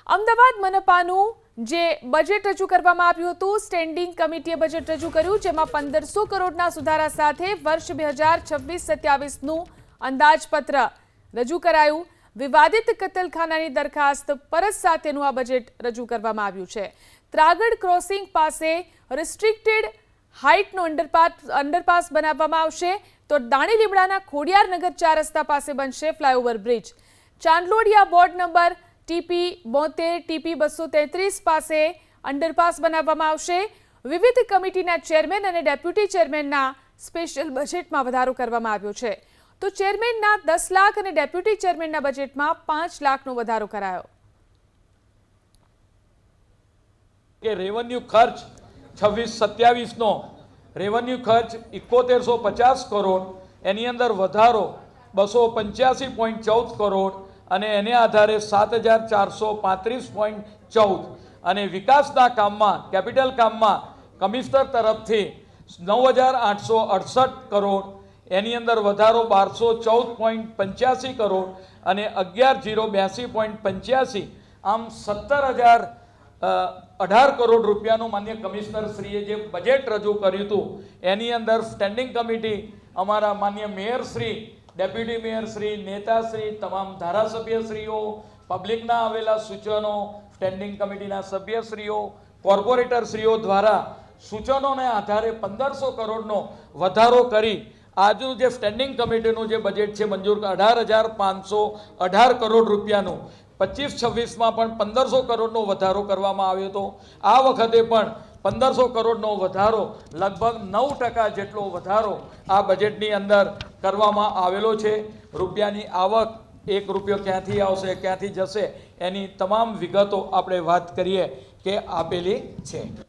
અમદાવાદ મનપાનું જે બજેટ રજૂ કરવામાં આવ્યું હતું, સ્ટેન્ડિંગ કમિટીએ બજેટ રજૂ કર્યું, જેમાં 1500 કરોડના સુધારા સાથે વર્ષ 2026-27નું અંદાજપત્ર રજૂ કરાયું. વિવાદિત કતલખાનાની દરખાસ્ત પરત સાથેનું આ બજેટ રજૂ કરવામાં આવ્યું છે. ત્રાગડ ક્રોસિંગ પાસે રિસ્ટ્રિક્ટેડ હાઇટનો અંડરપાસ બનાવવામાં આવશે, તો દાણી લીમડાના ખોડિયારનગર 4 રસ્તા પાસે બનશે flyover bridge. Chandlodiya board number TP 72 TP 233 પાસે અંડરપાસ બનાવવામાં આવશે. વિવિધ કમિટીના ચેરમેન અને ડેપ્યુટી ચેરમેનના સ્પેશિયલ બજેટમાં વધારો કરવામાં આવ્યો છે. તો ચેરમેનના 10 લાખ અને ડેપ્યુટી ચેરમેનના બજેટમાં 5 લાખનો વધારો કરાયો. કે રેવન્યુ ખર્ચ 26-27 નો રેવન્યુ ખર્ચ 7150 કરોડ, એની અંદર વધારો 285.14 કરોડ અને એને આધારે 7435.14 અને વિકાસના કામમાં કેપિટલ કામમાં કમિશનર તરફથી 9868 કરોડ, એની અંદર વધારો 1214.85 કરોડ અને 11082.85, આમ 17,018 કરોડ રૂપિયાનું માન્ય કમિશનર શ્રીએ જે બજેટ રજૂ કર્યું હતું, એની અંદર સ્ટેન્ડિંગ કમિટી અમારા માન્ય મેયરશ્રી, ડેપ્યુટી મેયરશ્રી, નેતાશ્રી, તમામ ધારાસભ્યશ્રીઓ, પબ્લિકના આવેલા સૂચનો, સ્ટેન્ડિંગ કમિટીના સભ્યશ્રીઓ, કોર્પોરેટરશ્રીઓ દ્વારા સૂચનોને આધારે 1500 કરોડનો વધારો કરી આજનું જે સ્ટેન્ડિંગ કમિટીનું જે બજેટ છે મંજૂર 18,518 કરોડ રૂપિયાનું 25-26માં પણ 1500 કરોડનો વધારો કરવામાં આવ્યો હતો. આ વખતે પણ 1500 કરોડનો વધારો, લગભગ 9% જેટલો વધારો આ બજેટની અંદર કરવામાં આવેલો છે. રૂપિયાની આવક, 1 રૂપિયો ક્યાંથી આવશે, ક્યાંથી જશે, એની તમામ વિગતો આપણે વાત કરીએ કે આપેલી છે.